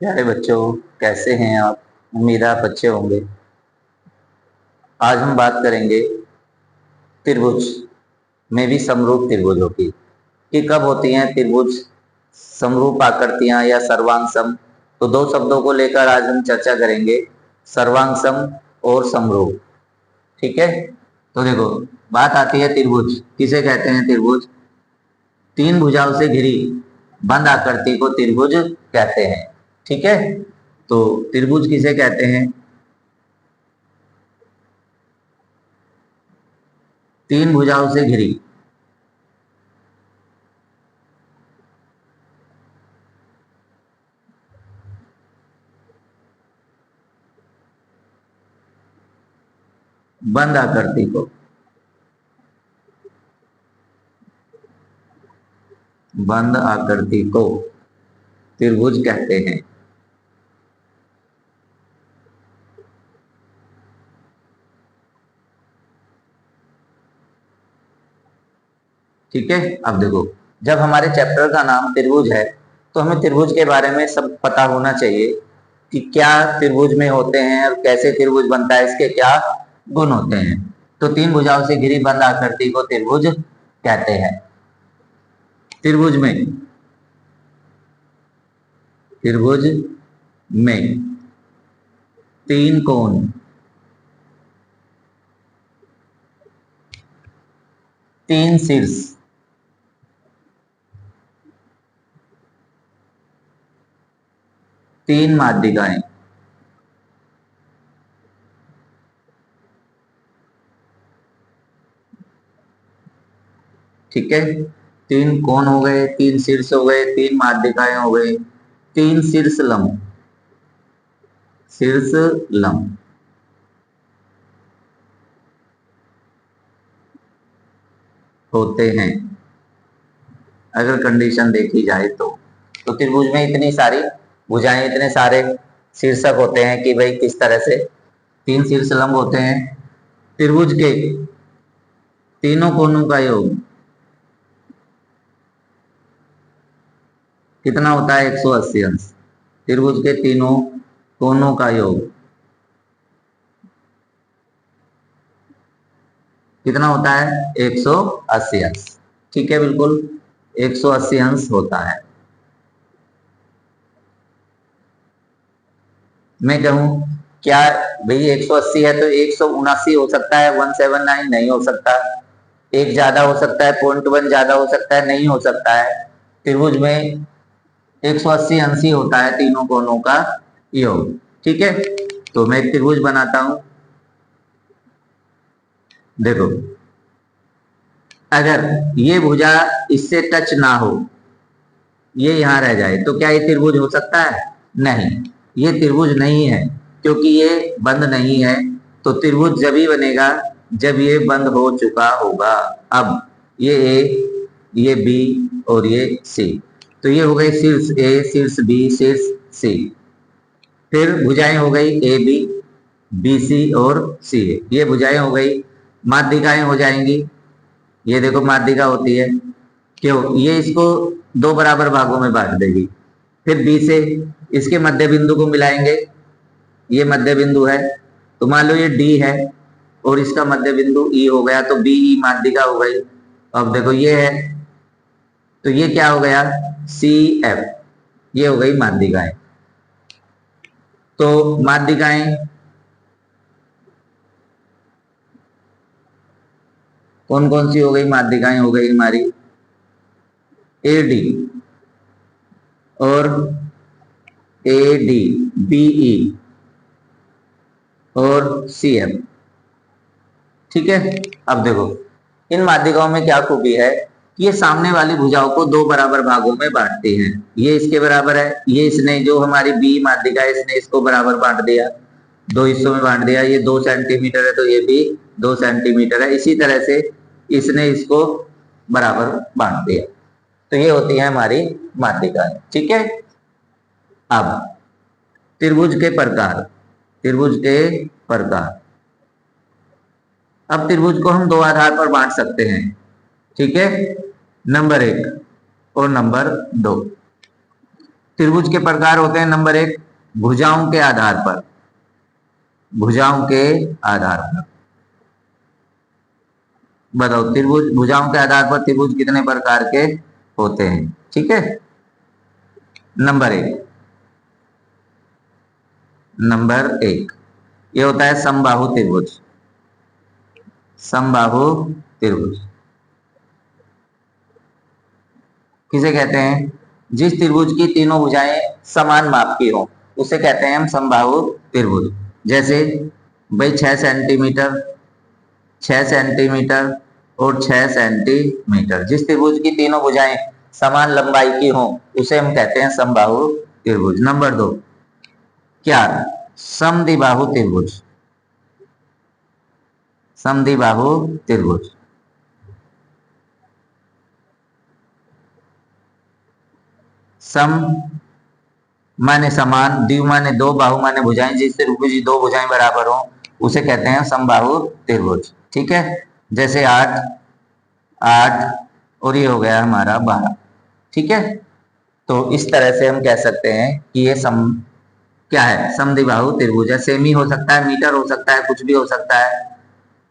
प्यारे बच्चों, कैसे हैं आप? उम्मीद है आप अच्छे होंगे। आज हम बात करेंगे त्रिभुज में भी समरूप त्रिभुजों की, कि कब होती हैं त्रिभुज समरूप आकृतियां या सर्वांग सम। तो दो शब्दों को लेकर आज हम चर्चा करेंगे, सर्वांग सम और समरूप। ठीक है, तो देखो, बात आती है त्रिभुज किसे कहते हैं। त्रिभुज तीन भुजाओं से घिरी बंद आकृति को त्रिभुज कहते हैं। ठीक है, तो त्रिभुज किसे कहते हैं? तीन भुजाओं से घिरी बंद आकृति को त्रिभुज कहते हैं। ठीक है, अब देखो, जब हमारे चैप्टर का नाम त्रिभुज है तो हमें त्रिभुज के बारे में सब पता होना चाहिए कि क्या त्रिभुज में होते हैं और कैसे त्रिभुज बनता है, इसके क्या गुण होते हैं। तो तीन भुजाओं से घिरी बंद आकृति को त्रिभुज कहते हैं। त्रिभुज में तीन कोण, तीन शीर्ष, तीन माध्यिकाएं, ठीक है, तीन कोण हो गए, तीन शीर्ष हो गए, तीन माध्यिकाएं हो गई, तीन शीर्ष लंब होते हैं। अगर कंडीशन देखी जाए तो त्रिभुज में इतनी सारी भुजाएं, इतने सारे शीर्षक होते हैं कि भाई किस तरह से तीन शीर्ष लंब होते हैं। त्रिभुज के तीनों कोणों का योग कितना होता है? 180 अंश। त्रिभुज के तीनों कोणों का योग कितना होता है? 180 अंश। ठीक है, बिल्कुल 180 अंश होता है। मैं कहूं क्या भाई 180 है तो 179 हो सकता है, 179 नहीं हो सकता। एक ज्यादा हो सकता है, 0.1 ज्यादा हो सकता है, नहीं हो सकता है। त्रिभुज में 180 अंश ही होता है तीनों कोणों का योग। ठीक है, तो मैं एक त्रिभुज बनाता हूं। देखो, अगर ये भुजा इससे टच ना हो, ये यहां रह जाए, तो क्या ये त्रिभुज हो सकता है? नहीं, ये त्रिभुज नहीं है, क्योंकि ये बंद नहीं है। तो त्रिभुज जब ही बनेगा जब ये बंद हो चुका होगा। अब ये ए, ये बी और ये सी, तो ये हो गई शीर्ष ए, शीर्ष बी, शीर्ष सी। फिर भुजाएं हो गई ए बी, बी सी और सी ए, ये भुजाएं हो गई। माध्यिकाएं हो जाएंगी, ये देखो माध्यिका होती है, क्यों? ये इसको दो बराबर भागों में बांट देगी। फिर बी से इसके मध्य बिंदु को मिलाएंगे, ये मध्य बिंदु है, तो मान लो ये डी है और इसका मध्य बिंदु ई हो गया, तो बी ई माध्यिका हो गई। अब देखो ये है, तो ये क्या हो गया? सी एफ, ये हो गई माध्यिकाएं। तो माध्यिकाएं कौन कौन सी हो गई? माध्यिकाएं हो गई हमारी ए डी और ए डी, बीई और सी एम। ठीक है, अब देखो, इन माध्यिकाओं में क्या खूबी है कि ये सामने वाली भुजाओं को दो बराबर भागों में बांटती हैं। ये इसके बराबर है, ये इसने जो हमारी बी माध्यिका है इसने इसको बराबर बांट दिया, दो हिस्सों में बांट दिया। ये 2 सेंटीमीटर है तो ये भी 2 सेंटीमीटर है। इसी तरह से इसने इसको बराबर बांट दिया। तो ये होती है हमारी माध्यिका। ठीक है, अब त्रिभुज के प्रकार, त्रिभुज के प्रकार। अब त्रिभुज को हम दो आधार पर बांट सकते हैं। ठीक है, नंबर 1 और नंबर 2। त्रिभुज के प्रकार होते हैं, नंबर एक, भुजाओं के आधार पर, भुजाओं के आधार पर। बताओ त्रिभुज, भुजाओं के आधार पर त्रिभुज कितने प्रकार के होते हैं? ठीक है, नंबर एक, नंबर एक ये होता है समबाहु त्रिभुज, समबाहु त्रिभुज किसे कहते हैं? जिस त्रिभुज की तीनों भुजाएं समान माप की हो उसे कहते हैं हम समबाहु त्रिभुज। जैसे भाई 6 सेंटीमीटर, 6 सेंटीमीटर और 6 सेंटीमीटर, जिस त्रिभुज की तीनों भुजाएं समान लंबाई की हो उसे हम कहते हैं समबाहु त्रिभुज। नंबर दो, क्या? समद्विबाहु त्रिभुज, समद्विबाहु त्रिभुज। सम माने समान, द्वि माने दो, बाहु माने भुजाएं, जिस त्रिभुज की दो भुजाएं बराबर हो उसे कहते हैं समबाहु त्रिभुज। ठीक है, जैसे 8, 8 और ये हो गया हमारा 12। ठीक है, तो इस तरह से हम कह सकते हैं कि ये क्या है? समद्विबाहु त्रिभुज है। सेमी हो सकता है, मीटर हो सकता है, कुछ भी हो सकता है,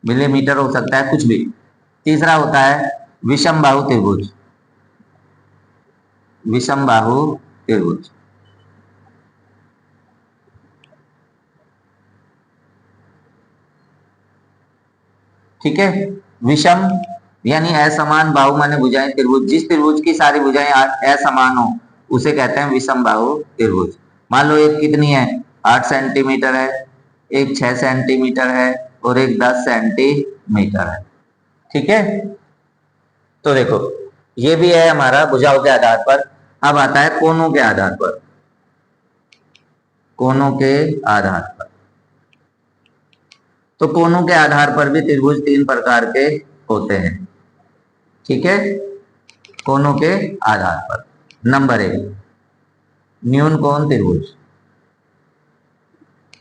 मिलीमीटर हो सकता है, कुछ भी। तीसरा होता है विषम बाहु त्रिभुज, विषम बाहु त्रिभुज। ठीक है, विषम यानी असमान, बाहु माने भुजाएं, त्रिभुज, जिस त्रिभुज की सारी भुजाएं असमान हो उसे कहते हैं विषम बाहु त्रिभुज। मान लो एक कितनी है? 8 सेंटीमीटर है, एक 6 सेंटीमीटर है और एक 10 सेंटीमीटर है। ठीक है, तो देखो ये भी है हमारा भुजाओं के आधार पर। अब आता है कोणों के आधार पर, कोणों के आधार पर। तो कोणों के आधार पर भी त्रिभुज 3 प्रकार के होते हैं। ठीक है, कोणों के आधार पर। नंबर एक, न्यून कोण त्रिभुज,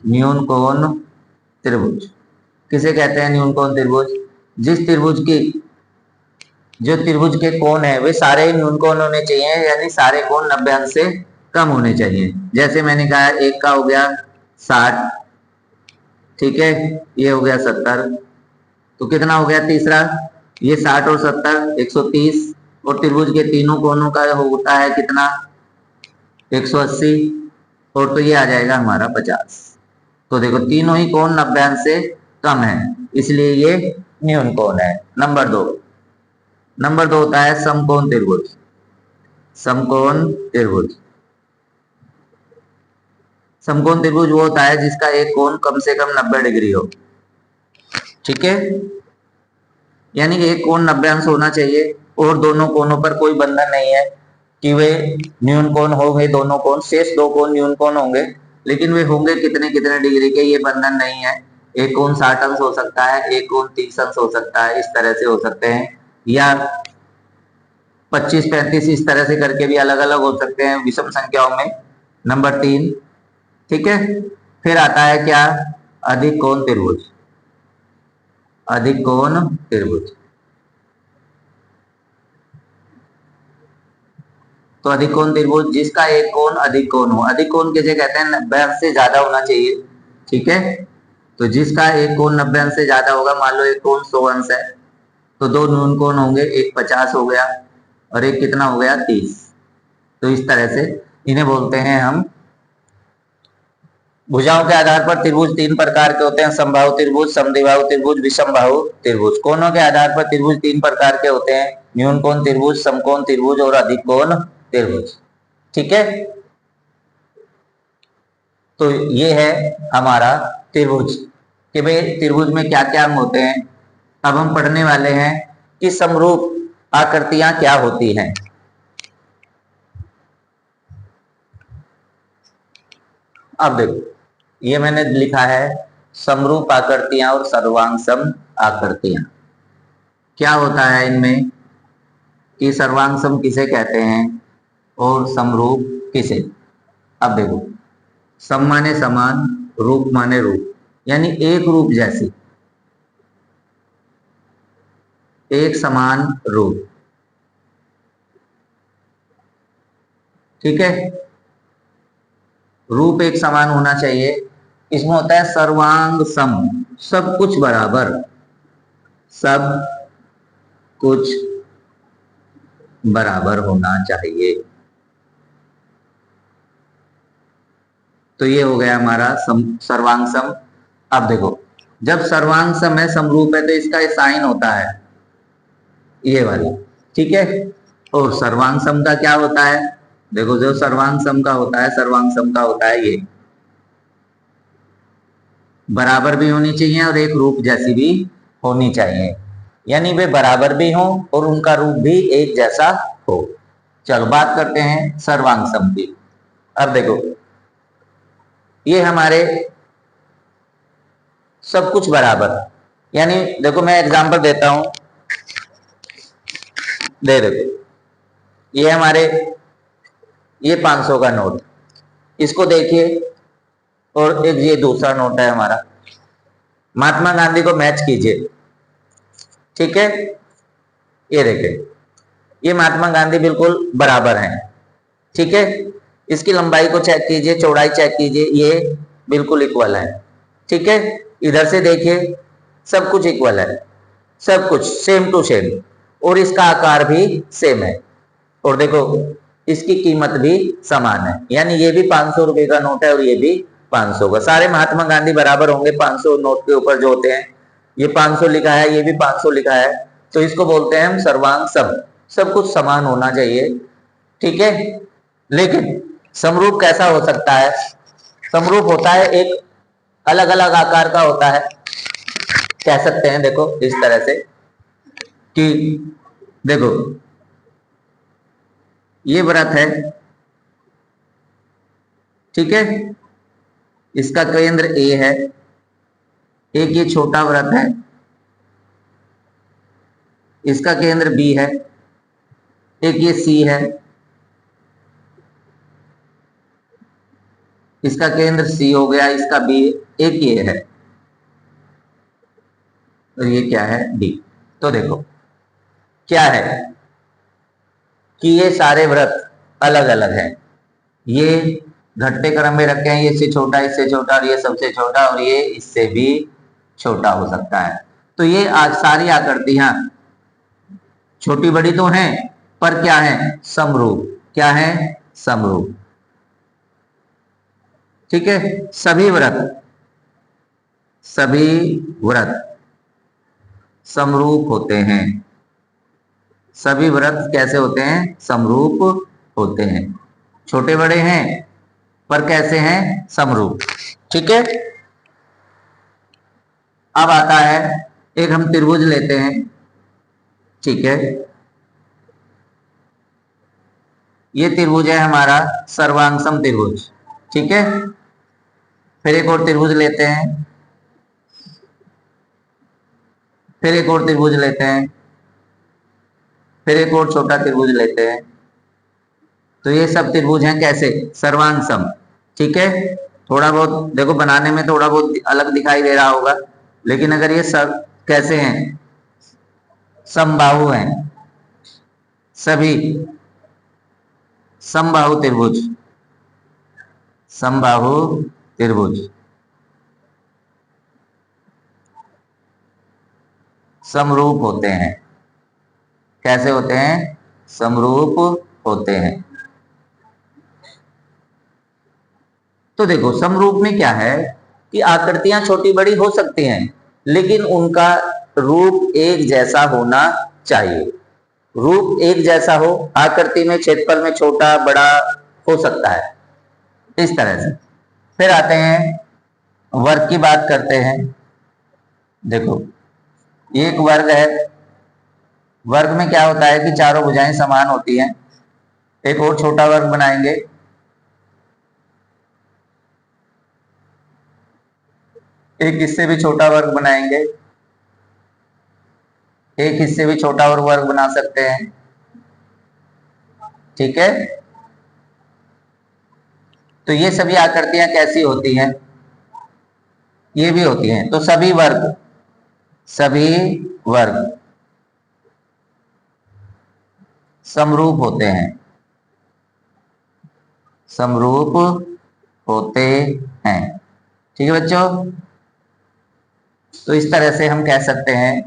न्यून कोण त्रिभुज किसे कहते हैं? न्यून कोण त्रिभुज, जिस त्रिभुज की, जो त्रिभुज के कोण है वे सारे न्यून कोण होने चाहिए, यानी सारे कोण 90 अंश से कम होने चाहिए। जैसे मैंने कहा एक का हो गया 60, ठीक है, ये हो गया 70, तो कितना हो गया तीसरा? ये 60 और 70 130, और त्रिभुज के तीनों कोणों का होता है कितना? 180, और तो ये आ जाएगा हमारा 50। तो देखो तीनों ही कोण 90 अंश से कम है, इसलिए ये न्यून कोण है। नंबर दो, नंबर दो होता है समकोण त्रिभुज, समकोण त्रिभुज। समकोण त्रिभुज वो होता है जिसका एक कोण कम से कम 90 डिग्री हो। ठीक है, यानी एक कोण 90 अंश होना चाहिए और दोनों कोणों पर कोई बंधन नहीं है कि वे न्यून कोण होंगे दोनों कोण, शेष दो कोण न्यून कोण होंगे, लेकिन वे होंगे कितने कितने डिग्री के, ये बंधन नहीं है। एक कोण 60 अंश हो सकता है, एक कोण 30 अंश हो सकता है, इस तरह से हो सकते हैं, या 25 35 इस तरह से करके भी अलग अलग हो सकते हैं विषम संख्याओं में। नंबर तीन, ठीक है, फिर आता है क्या? अधिक कोण त्रिभुज, अधिक कोण त्रिभुज। तो अधिक कोण त्रिभुज जिसका एक कोण अधिक कोण हो, अधिक कोण किसे कहते हैं? 90 अंश से ज्यादा होना चाहिए। ठीक है, तो जिसका एक कोण 90 अंश से ज्यादा होगा, मान लो एक कोण 100 अंश है, तो दो न्यून कोण होंगे, एक 50 हो गया और एक कितना हो गया? 30। तो इस तरह से इन्हें बोलते हैं हम। भुजाओं के आधार पर त्रिभुज 3 प्रकार के होते हैं, समबाहु त्रिभुज, समद्विबाहु त्रिभुज, विषमबाहु त्रिभुज। कोणों के आधार पर त्रिभुज 3 प्रकार के होते हैं, न्यून कोण त्रिभुज, समकोण त्रिभुज और अधिक कोण त्रिभुज। ठीक है, तो ये है हमारा त्रिभुज कि भाई त्रिभुज में क्या क्या अंग होते हैं। अब हम पढ़ने वाले हैं कि समरूप आकृतियां क्या होती हैं। अब देखो ये मैंने लिखा है समरूप आकृतियां और सर्वांग आकृतियां। क्या होता है इनमें कि सर्वांग सम किसे कहते हैं और समरूप किसे? अब देखो, सम माने समान, रूप माने रूप, यानी एक रूप जैसी, एक समान रूप। ठीक है, रूप एक समान होना चाहिए। इसमें होता है सर्वांग सम, सब कुछ बराबर, सब कुछ बराबर होना चाहिए। तो ये हो गया हमारा सर्वांग सम। अब देखो, जब सर्वांग सम है, समरूप है, तो इसका साइन होता है ये वाली, ठीक है। और सर्वांग सम का क्या होता है, देखो जो सर्वांग सम का होता है, सर्वांग सम का होता है ये बराबर भी होनी चाहिए और एक रूप जैसी भी होनी चाहिए, यानी वे बराबर भी हो और उनका रूप भी एक जैसा हो। चलो बात करते हैं सर्वांग सम की। अब देखो, ये हमारे सब कुछ बराबर, यानी देखो मैं एग्जांपल देता हूं, दे देखो, ये हमारे ये 500 का नोट, इसको देखिए, और एक ये दूसरा नोट है हमारा, महात्मा गांधी को मैच कीजिए, ठीक है। ये देखिए, ये महात्मा गांधी बिल्कुल बराबर हैं, ठीक है। इसकी लंबाई को चेक कीजिए, चौड़ाई चेक कीजिए, ये बिल्कुल इक्वल है, ठीक है। इधर से देखिए, सब कुछ इक्वल है, सब कुछ सेम टू सेम, और इसका आकार भी सेम है, और देखो इसकी कीमत भी समान है, यानी ये भी 500 रुपए का नोट है और ये भी 500 का। सारे महात्मा गांधी बराबर होंगे 500 नोट के ऊपर जो होते हैं, ये 500 लिखा है, ये भी 500 लिखा है, तो इसको बोलते हैं हम सर्वांग सम, सब कुछ समान होना चाहिए, ठीक है। लेकिन समरूप कैसा हो सकता है, समरूप होता है एक अलग अलग आकार का होता है, कह सकते हैं देखो इस तरह से कि देखो ये व्रत है, ठीक है, इसका केंद्र ए है, एक ये छोटा व्रत है, इसका केंद्र बी है, एक ये सी है, इसका केंद्र सी हो गया, इसका बी, एक ये है, और ये क्या है, डी। तो देखो क्या है कि ये सारे व्रत अलग अलग हैं, ये घटते क्रम में रखे हैं, ये इससे छोटा, इससे छोटा, और ये सबसे छोटा, और ये इससे भी छोटा हो सकता है। तो ये आज सारी आकृतियां छोटी बड़ी तो हैं, पर क्या है, समरूप, क्या है, समरूप, ठीक है। सभी व्रत, सभी व्रत समरूप होते हैं, सभी व्रत कैसे होते हैं, समरूप होते हैं, छोटे बड़े हैं पर कैसे हैं, समरूप, ठीक है। अब आता है, एक हम त्रिभुज लेते हैं, ठीक है, ये त्रिभुज है हमारा सर्वांगसम त्रिभुज, ठीक है। फिर एक और त्रिभुज लेते हैं, फिर एक और त्रिभुज लेते हैं, फिर एक और छोटा त्रिभुज लेते हैं, तो ये सब त्रिभुज हैं कैसे, सर्वांग सम, ठीक है। थोड़ा बहुत देखो बनाने में थोड़ा बहुत अलग दिखाई दे रहा होगा, लेकिन अगर ये सब कैसे हैं, समबाहु हैं, सभी समबाहु त्रिभुज, समबाहु त्रिभुज समरूप होते हैं, कैसे होते हैं, समरूप होते हैं। तो देखो समरूप में क्या है कि आकृतियां छोटी बड़ी हो सकती हैं, लेकिन उनका रूप एक जैसा होना चाहिए, रूप एक जैसा हो, आकृति में क्षेत्रफल में छोटा बड़ा हो सकता है, इस तरह से। फिर आते हैं वर्ग की बात करते हैं। देखो एक वर्ग है, वर्ग में क्या होता है कि चारों भुजाएं समान होती हैं। एक और छोटा वर्ग बनाएंगे, एक इससे भी छोटा वर्ग बनाएंगे, एक इससे भी छोटा और वर्ग बना सकते हैं, ठीक है। तो ये सभी आकृतियां कैसी होती हैं, ये भी होती हैं। तो सभी वर्ग, सभी वर्ग समरूप होते हैं, समरूप होते हैं। ठीक है बच्चों, तो इस तरह से हम कह सकते हैं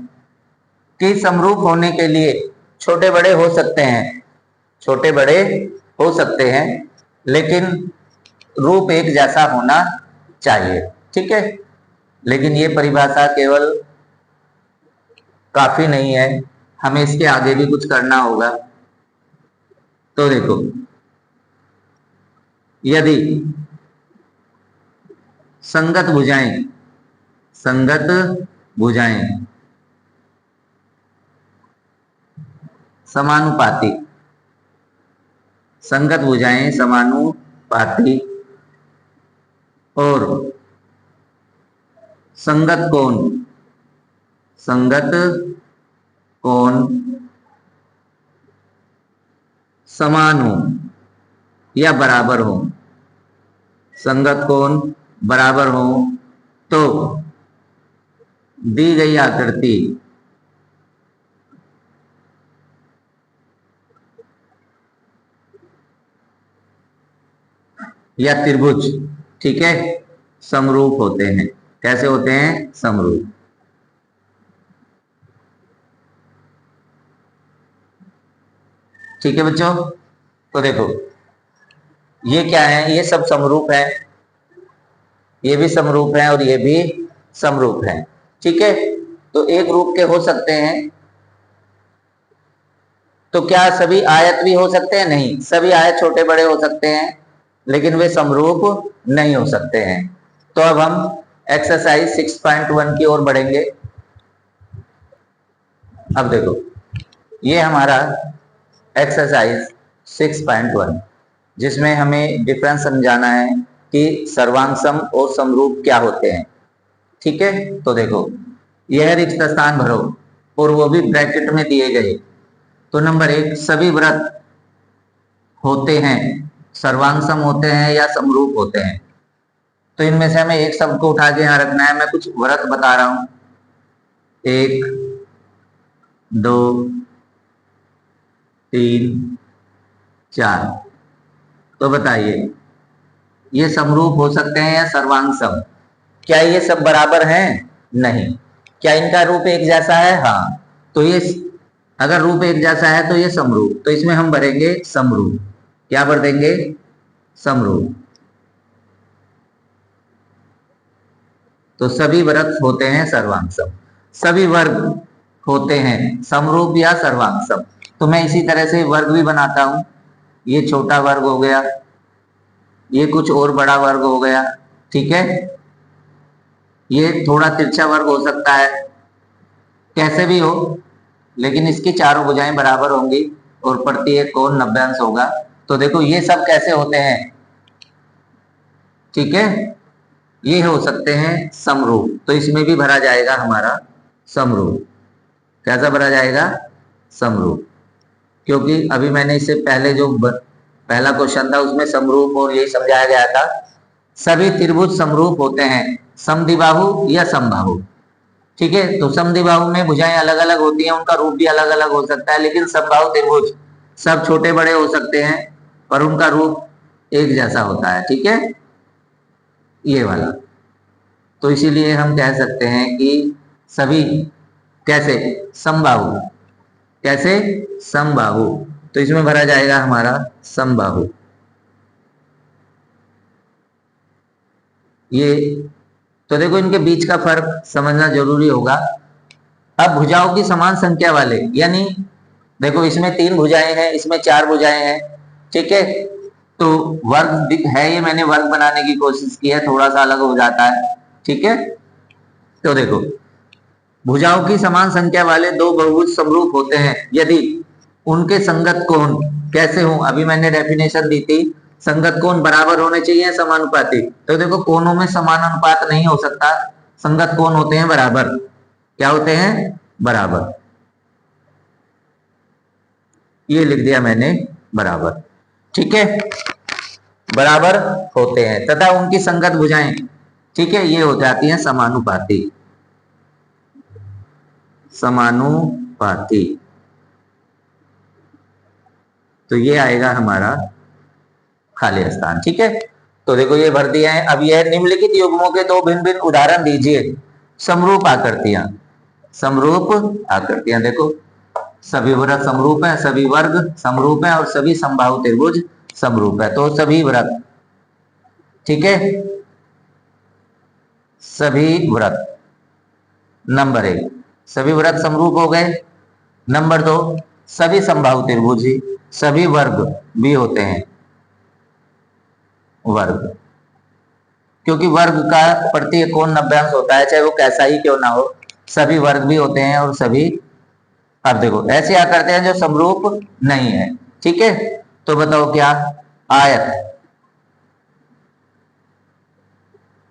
कि समरूप होने के लिए छोटे बड़े हो सकते हैं, छोटे बड़े हो सकते हैं, लेकिन रूप एक जैसा होना चाहिए। ठीक है, लेकिन ये परिभाषा केवल काफी नहीं है, हमें इसके आगे भी कुछ करना होगा। तो देखो, यदि संगत भुजाएं, संगत भुजाएं समानुपाती, संगत भुजाएं समानुपाती और संगत कोण, संगत कोण समान हो या बराबर हो, संगत कोण बराबर हो, तो दी गई आकृति या त्रिभुज, ठीक है, समरूप होते हैं। कैसे होते हैं? समरूप। ठीक है बच्चों, तो देखो ये क्या है, ये सब समरूप है, ये भी समरूप है और ये भी समरूप है। ठीक है, तो एक रूप के हो सकते हैं, तो क्या सभी आयत भी हो सकते हैं? नहीं, सभी आयत छोटे बड़े हो सकते हैं, लेकिन वे समरूप नहीं हो सकते हैं। तो अब हम एक्सरसाइज 6.1 की ओर बढ़ेंगे। अब देखो, ये हमारा एक्सरसाइज 6.1, जिसमें हमें डिफरेंस समझाना है कि सर्वांग सम और समरूप क्या होते हैं। ठीक है, तो देखो, यह रिक्त स्थान भरो और वो भी ब्रैकेट में दिए गए। तो नंबर 1, सभी वृत्त होते हैं, सर्वांग सम होते हैं या समरूप होते हैं। तो इनमें से हमें एक शब्द को उठा के यहां रखना है। मैं कुछ वृत्त बता रहा हूं, 1 2 3 4। तो बताइए, ये समरूप हो सकते हैं या सर्वांग सम? क्या ये सब बराबर हैं? नहीं। क्या इनका रूप एक जैसा है? हाँ। तो ये अगर रूप एक जैसा है तो ये समरूप, तो इसमें हम भरेंगे समरूप। क्या भर देंगे? समरूप। तो सभी वृत्त होते हैं सर्वांग सम, सभी वर्ग होते हैं समरूप या सर्वांग सम। तो मैं इसी तरह से वर्ग भी बनाता हूं। ये छोटा वर्ग हो गया, ये कुछ और बड़ा वर्ग हो गया। ठीक है, ये थोड़ा तिरछा वर्ग हो सकता है, कैसे भी हो, लेकिन इसकी चारों भुजाएं बराबर होंगी और प्रत्येक कोण 90 अंश होगा। तो देखो ये सब कैसे होते हैं? ठीक है, ये हो सकते हैं समरूप। तो इसमें भी भरा जाएगा हमारा समरूप। कैसा भरा जाएगा? समरूप। क्योंकि अभी मैंने इससे पहले जो पहला क्वेश्चन था उसमें समरूप और यही समझाया गया था, सभी त्रिभुज समरूप होते हैं, समद्विबाहु या समबाहु। ठीक है, तो समद्विबाहु में भुजाएं अलग अलग होती हैं, उनका रूप भी अलग अलग हो सकता है, लेकिन समबाहु त्रिभुज सब छोटे बड़े हो सकते हैं पर उनका रूप एक जैसा होता है। ठीक है, ये वाला। तो इसीलिए हम कह सकते हैं कि सभी कैसे? समबाहु। कैसे? समबाहु। तो इसमें भरा जाएगा हमारा समबाहु। ये तो देखो, इनके बीच का फर्क समझना जरूरी होगा। अब भुजाओं की समान संख्या वाले, यानी देखो इसमें 3 भुजाएं हैं, इसमें 4 भुजाएं हैं। ठीक है, तो वर्ग है, ये मैंने वर्ग बनाने की कोशिश की है, थोड़ा सा अलग हो जाता है। ठीक है, तो देखो, भुजाओं की समान संख्या वाले दो बहुभुज समरूप होते हैं यदि उनके संगत कोण कैसे हो। अभी मैंने डेफिनेशन दी थी, संगत कोण बराबर होने चाहिए समानुपाती। तो देखो, कोणों में समानुपात नहीं हो सकता, संगत कोण होते हैं बराबर। क्या होते हैं? बराबर। ये लिख दिया मैंने, बराबर। ठीक है, बराबर होते हैं तथा उनकी संगत भुजाएं, ठीक है, ये हो जाती हैं समानुपाती। समानुपाती, तो ये आएगा हमारा खाली स्थान। ठीक है, तो देखो ये भर दिया है। अब यह निम्नलिखित युग्मों के दो भिन्न भिन्न उदाहरण दीजिए। समरूप आकृतियां, समरूप आकृतियां देखो, सभी वृत्त समरूप है, सभी वर्ग समरूप है और सभी समबाहु त्रिभुज समरूप है। तो सभी वृत्त, ठीक है, सभी वृत्त नंबर 1 सभी वृत्त समरूप हो गए। नंबर 2 सभी समबाहु त्रिभुज ही, सभी वर्ग भी होते हैं, वर्ग, क्योंकि वर्ग का प्रत्येक कोण 90 अंश होता है, चाहे वो कैसा ही क्यों ना हो, सभी वर्ग भी होते हैं और सभी। अब देखो ऐसे आकृतियां हैं जो समरूप नहीं है, ठीक है, तो बताओ क्या? आयत,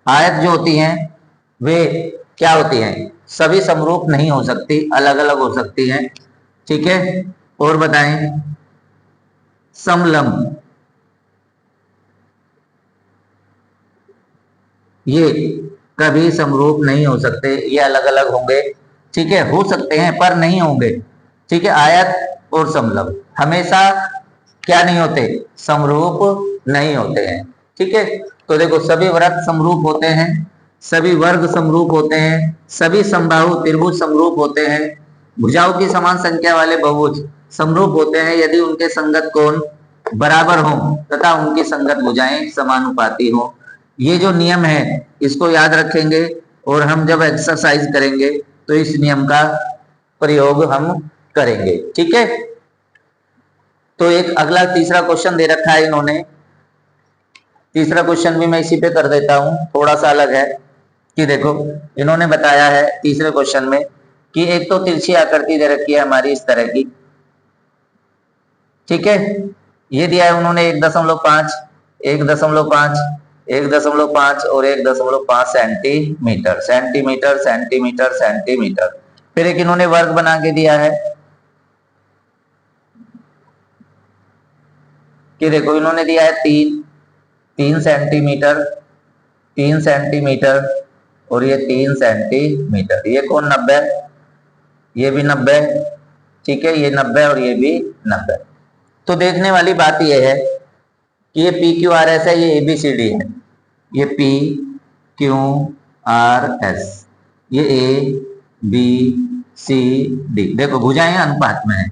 आयत जो होती हैं वे क्या होती हैं? सभी समरूप नहीं हो सकती, अलग अलग हो सकती हैं, ठीक है। और बताएं, समलंब, ये कभी समरूप नहीं हो सकते, ये अलग अलग होंगे, ठीक है, हो सकते हैं पर नहीं होंगे, ठीक है। आयत और समलंब हमेशा क्या नहीं होते? समरूप नहीं होते हैं, ठीक है। तो देखो सभी वृत्त समरूप होते हैं, सभी वर्ग समरूप होते हैं, सभी समबाहु त्रिभुज समरूप होते हैं, भुजाओं की समान संख्या वाले बहुभुज समरूप होते हैं यदि उनके संगत कोण बराबर हों तथा उनकी संगत भुजाएं समानुपाती हों। ये जो नियम है इसको याद रखेंगे और हम जब एक्सरसाइज करेंगे तो इस नियम का प्रयोग हम करेंगे, ठीक है। तो एक अगला तीसरा क्वेश्चन दे रखा है इन्होंने, तीसरा क्वेश्चन भी मैं इसी पे कर देता हूं, थोड़ा सा अलग है। कि देखो इन्होंने बताया है तीसरे क्वेश्चन में कि एक तो तिरछी आकृति दे रखी है हमारी इस तरह की, ठीक है, ये दिया है उन्होंने 1.5 1.5 1.5 और 1.5 सेंटीमीटर, सेंटीमीटर सेंटीमीटर सेंटीमीटर। फिर एक इन्होंने वर्ग बना के दिया है कि देखो इन्होंने दिया है 3 सेंटीमीटर, 3 सेंटीमीटर और ये 3 सेंटीमीटर। ये कौन 90, ये भी 90, ठीक है, ये 90 और ये भी 90। तो देखने वाली बात यह है कि ये पी क्यू आर एस है, ये ABCD है, ये P Q R S, ये ABCD। देखो भुजाएं अनुपात में है,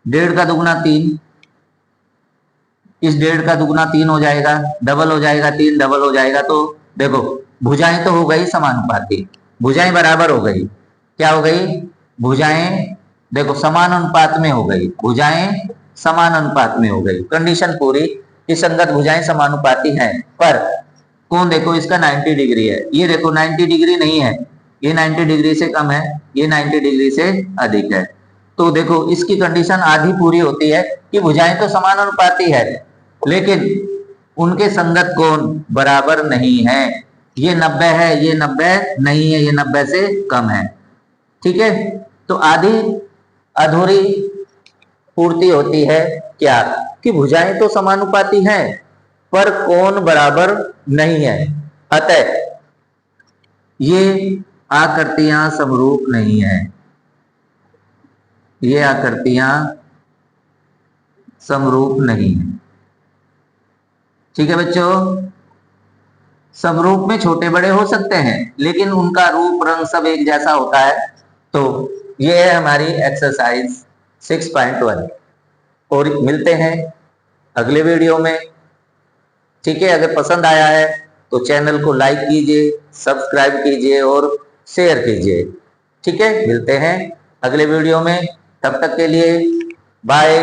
1.5 का दुगुना 3, इस 1.5 का दुगुना 3 हो जाएगा, डबल हो जाएगा 3, डबल हो जाएगा। तो देखो भुजाएं तो हो गई समानुपाती, भुजाएं बराबर हो गई, क्या हो गई? भुजाएं देखो समान अनुपात में हो गई, भुजाएं समान अनुपात में हो गई, कंडीशन पूरी कि संगत भुजाएं समानुपाती हैं। पर कौन देखो इसका 90 डिग्री है, ये देखो 90 डिग्री नहीं है, ये 90 डिग्री से कम है, ये 90 डिग्री से अधिक है। तो देखो इसकी कंडीशन आधी पूरी होती है कि भुजाएं तो समान अनुपाती है लेकिन उनके संगत कोण बराबर नहीं है, ये 90 है, ये 90 नहीं है, ये 90 से कम है, ठीक है। तो आधी अधूरी पूर्ति होती है क्या? कि भुजाएं तो समानुपाती हैं पर कोण बराबर नहीं है, अतः ये आकृतियां समरूप नहीं है, ये आकृतियां समरूप नहीं है, ठीक है बच्चों। समरूप में छोटे बड़े हो सकते हैं लेकिन उनका रूप रंग सब एक जैसा होता है। तो ये है हमारी एक्सरसाइज 6.1 और मिलते हैं अगले वीडियो में, ठीक है। अगर पसंद आया है तो चैनल को लाइक कीजिए, सब्सक्राइब कीजिए और शेयर कीजिए, ठीक है। मिलते हैं अगले वीडियो में, तब तक के लिए बाय।